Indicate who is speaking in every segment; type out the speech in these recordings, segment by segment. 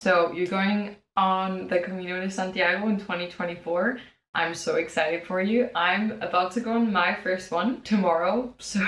Speaker 1: So you're going on the Camino de Santiago in 2024. I'm so excited for you. I'm about to go on my first one tomorrow. So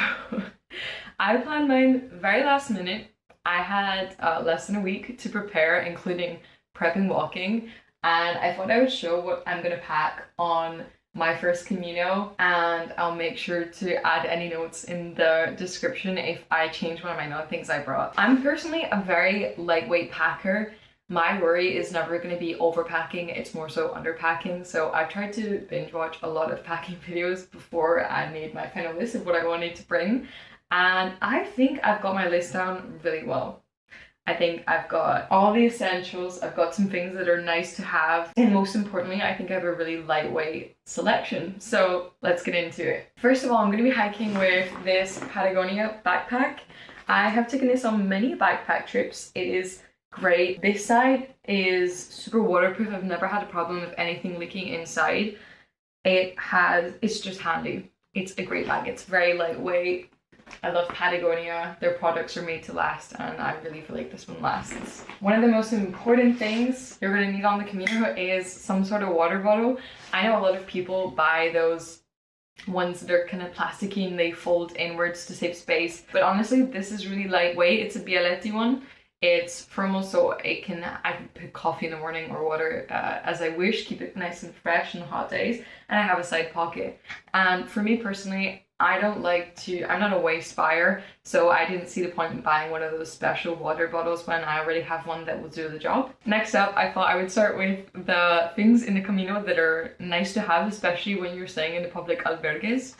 Speaker 1: I planned mine very last minute. I had less than a week to prepare, including prep and walking. And I thought I would show what I'm going to pack on my first Camino, and I'll make sure to add any notes in the description if I change one of my things I brought. I'm personally a very lightweight packer. My worry is never going to be overpacking, it's more so underpacking. So I've tried to binge watch a lot of packing videos before I made my final list of what I wanted to bring. And I think I've got my list down really well. I think I've got all the essentials, I've got some things that are nice to have, and most importantly, I think I have a really lightweight selection. So let's get into it. First of all, I'm going to be hiking with this Patagonia backpack. I have taken this on many backpack trips. It is great. This side is super waterproof. I've never had a problem with anything leaking inside. It's just handy. It's a great bag. It's very lightweight. I love Patagonia. Their products are made to last, and I really feel like this one lasts. One of the most important things you're going to need on the Camino is some sort of water bottle. I know a lot of people buy those ones that are kind of plasticky and they fold inwards to save space, but honestly this is really lightweight. It's a Bialetti one. It's thermal, so I can put coffee in the morning or water as I wish, keep it nice and fresh on hot days, and I have a side pocket. And for me personally, I'm not a waste buyer, so I didn't see the point in buying one of those special water bottles when I already have one that will do the job. Next up, I thought I would start with the things in the Camino that are nice to have, especially when you're staying in the public albergues.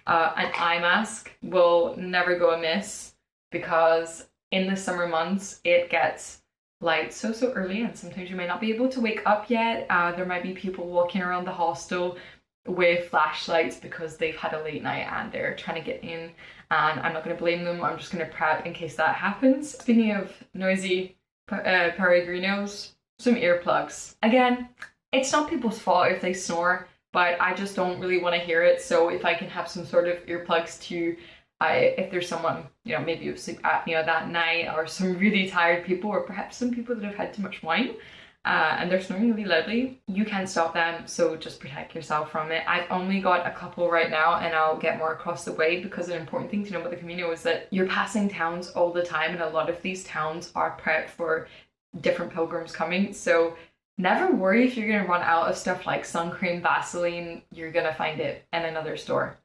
Speaker 1: An eye mask will never go amiss, because in the summer months it gets light so early, and sometimes you might not be able to wake up yet. There might be people walking around the hostel with flashlights because they've had a late night and they're trying to get in, and I'm not going to blame them. I'm just going to prep in case that happens. Speaking of noisy peregrinos, some earplugs. Again, it's not people's fault if they snore, but I just don't really want to hear it. So if I can have some sort of earplugs to if there's someone, maybe with sleep apnea that night, or some really tired people, or perhaps some people that have had too much wine and they're snoring really loudly, you can't stop them, so just protect yourself from it. I've only got a couple right now, and I'll get more across the way, because an important thing to know about the Camino is that you're passing towns all the time, and a lot of these towns are prepped for different pilgrims coming. So never worry if you're going to run out of stuff like suncream, Vaseline. You're going to find it in another store.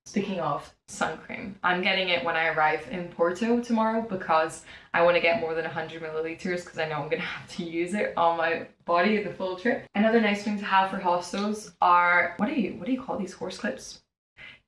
Speaker 1: Speaking of suncream, I'm getting it when I arrive in Porto tomorrow, because I want to get more than 100 milliliters, because I know I'm going to have to use it on my body the full trip. Another nice thing to have for hostels are, what do you call these, horse clips?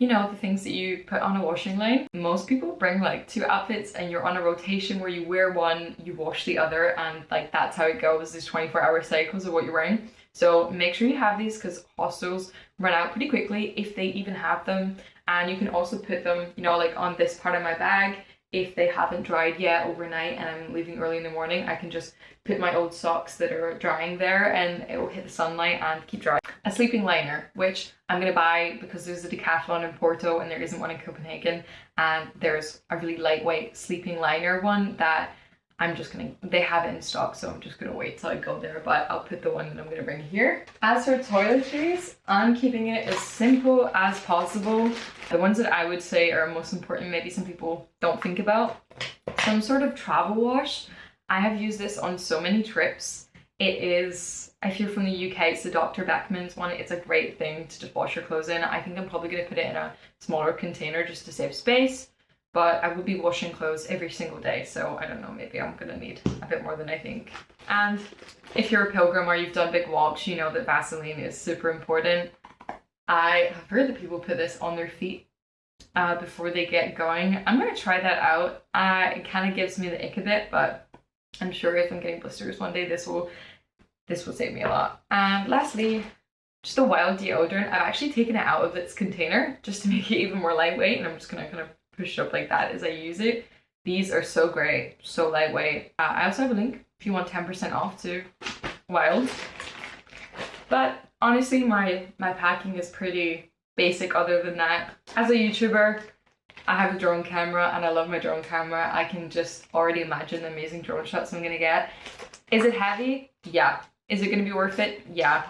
Speaker 1: The things that you put on a washing line. Most people bring like 2 outfits, and you're on a rotation where you wear one, you wash the other, and like that's how it goes. There's 24-hour cycles of what you're wearing. So make sure you have these, because hostels run out pretty quickly if they even have them. And you can also put them, like on this part of my bag. If they haven't dried yet overnight and I'm leaving early in the morning, I can just put my old socks that are drying there, and it will hit the sunlight and keep dry. A sleeping liner, which I'm going to buy because there's a Decathlon in Porto and there isn't one in Copenhagen. And there's a really lightweight sleeping liner one that they have it in stock, so I'm just gonna wait till I go there, but I'll put the one that I'm gonna bring here. As for toiletries, I'm keeping it as simple as possible. The ones that I would say are most important, maybe some people don't think about. Some sort of travel wash. I have used this on so many trips. It is, if you're from the UK, it's the Dr. Beckman's one. It's a great thing to just wash your clothes in. I think I'm probably gonna put it in a smaller container just to save space. But I will be washing clothes every single day, so I don't know, maybe I'm gonna need a bit more than I think. And if you're a pilgrim or you've done big walks, you know that Vaseline is super important. I have heard that people put this on their feet before they get going. I'm gonna try that out. It kind of gives me the ick a bit, but I'm sure if I'm getting blisters one day, this will save me a lot. And lastly, just a wild deodorant. I've actually taken it out of its container just to make it even more lightweight, and I'm just gonna kind of push it up like that as I use it. These are so great, so lightweight. I also have a link if you want 10% off to Wild. But honestly, my packing is pretty basic other than that. As a YouTuber, I have a drone camera and I love my drone camera. I can just already imagine the amazing drone shots I'm gonna get. Is it heavy? Yeah. Is it going to be worth it? Yeah.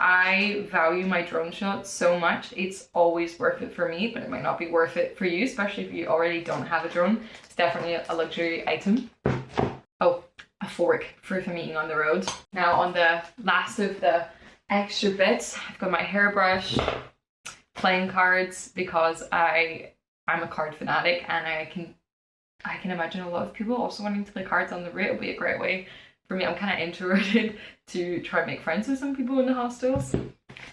Speaker 1: I value my drone shots so much. It's always worth it for me, but it might not be worth it for you, especially if you already don't have a drone. It's definitely a luxury item. Oh, a fork for if I'm eating on the road. Now on the last of the extra bits, I've got my hairbrush, playing cards, because I'm a card fanatic, and I can imagine a lot of people also wanting to play cards on the route. It'll be a great way for me. I'm kind of introverted to try and make friends with some people in the hostels.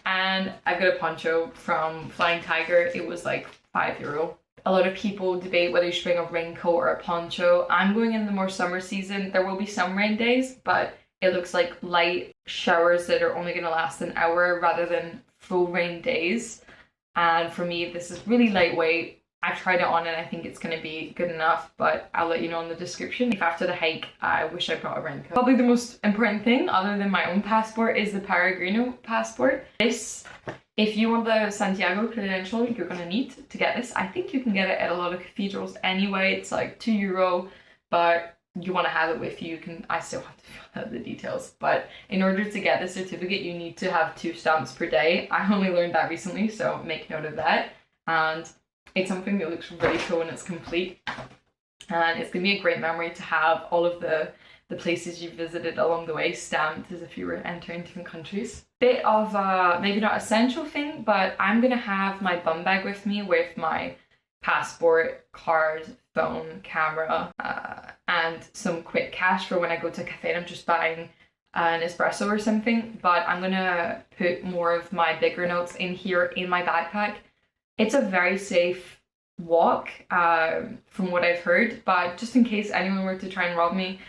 Speaker 1: And I've got a poncho from Flying Tiger. It was like €5. A lot of people debate whether you should bring a raincoat or a poncho. I'm going in the more summer season. There will be some rain days, but it looks like light showers that are only going to last an hour rather than full rain days. And for me, this is really lightweight. I've tried it on and I think it's going to be good enough, but I'll let you know in the description if after the hike I wish I brought a raincoat. Probably the most important thing other than my own passport is the Peregrino Passport. This, if you want the Santiago credential, you're going to need to get this. I think you can get it at a lot of cathedrals anyway. It's like €2, but you want to have it with you. I still have to fill out the details, but in order to get the certificate you need to have 2 stamps per day. I only learned that recently, so make note of that. And it's something that looks really cool when it's complete, and it's going to be a great memory to have all of the places you visited along the way stamped as if you were entering different countries. Bit of a, maybe not essential thing, but I'm going to have my bum bag with me with my passport, card, phone, camera, and some quick cash for when I go to a cafe and I'm just buying an espresso or something. But I'm going to put more of my bigger notes in here in my backpack. It's a very safe walk, from what I've heard, but just in case anyone were to try and rob me,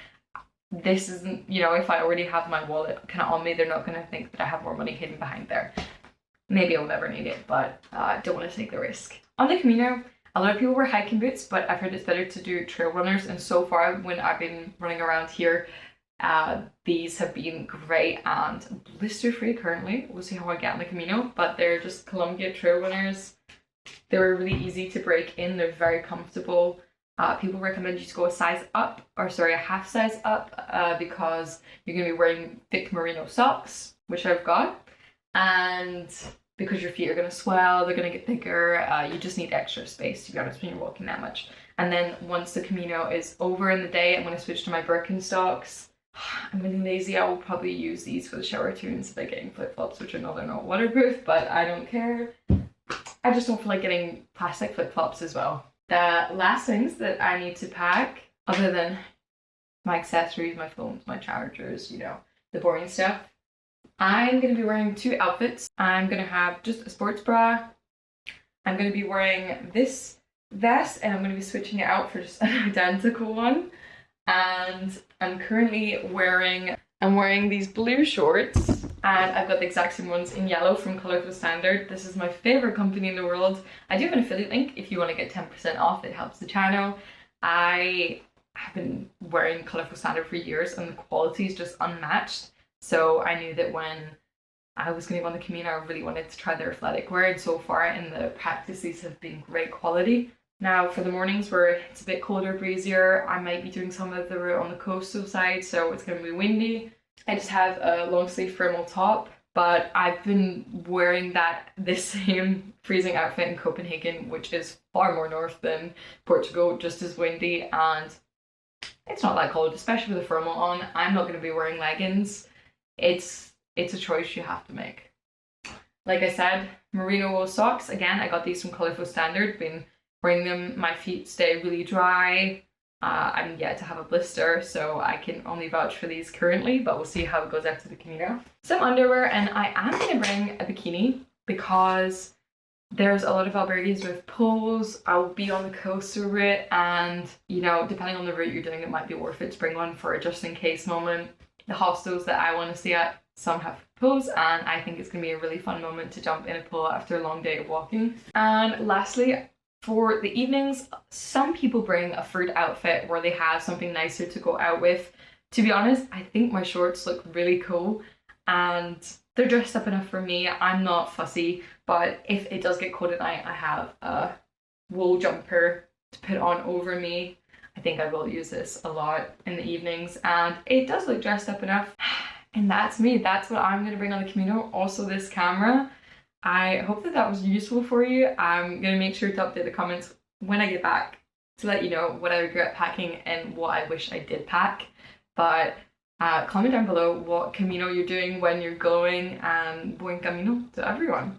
Speaker 1: this isn't, you know, if I already have my wallet kind of on me, they're not going to think that I have more money hidden behind there. Maybe I'll never need it, but I don't want to take the risk. On the Camino, a lot of people wear hiking boots, but I've heard it's better to do trail runners, and so far when I've been running around here, these have been great and blister free currently. We'll see how I get on the Camino, but they're just Columbia trail runners. They were really easy to break in. They're very comfortable. People recommend you to go a half size up, because you're going to be wearing thick merino socks, which I've got, and because your feet are going to swell, they're going to get thicker. You just need extra space, to be honest, when you're walking that much. And then once the Camino is over in the day, I'm going to switch to my Birkenstocks. I'm really lazy. I will probably use these for the shower too instead of getting flip-flops, which I know they're not waterproof, but I don't care. I just don't feel like getting plastic flip-flops as well. The last things that I need to pack, other than my accessories, my phones, my chargers, you know, the boring stuff, I'm going to be wearing 2 outfits. I'm going to have just a sports bra. I'm going to be wearing this vest, and I'm going to be switching it out for just an identical one. And I'm currently wearing these blue shorts, and I've got the exact same ones in yellow from Colourful Standard. This is my favourite company in the world. I do have an affiliate link if you want to get 10% off. It helps the channel. I have been wearing Colourful Standard for years and the quality is just unmatched. So I knew that when I was going to go on the Camino, I really wanted to try their athletic wear, and so far in the practice these have been great quality. Now for the mornings where it's a bit colder, breezier, I might be doing some of the route on the coastal side, so it's going to be windy. I just have a long sleeve thermal top, but I've been wearing this same freezing outfit in Copenhagen, which is far more north than Portugal, just as windy, and it's not that cold, especially with the thermal on. I'm not going to be wearing leggings. It's a choice you have to make. Like I said, merino wool socks. Again, I got these from Colourful Standard. Been wearing them. My feet stay really dry. I'm yet to have a blister, so I can only vouch for these currently, but we'll see how it goes after the Camino. Some underwear, and I am going to bring a bikini because there's a lot of albergues with pools. I'll be on the coastal route, and you know, depending on the route you're doing, it might be worth it to bring one for a just in case moment. The hostels that I want to stay at, some have pools, and I think it's going to be a really fun moment to jump in a pool after a long day of walking. And lastly, for the evenings, some people bring a fruit outfit where they have something nicer to go out with. To be honest, I think my shorts look really cool and they're dressed up enough for me. I'm not fussy, but if it does get cold at night, I have a wool jumper to put on over me. I think I will use this a lot in the evenings, and it does look dressed up enough. And that's me. That's what I'm going to bring on the Camino. Also this camera. I hope that that was useful for you. I'm going to make sure to update the comments when I get back to let you know what I regret packing and what I wish I did pack. But comment down below what Camino you're doing when you're going, and buen camino to everyone.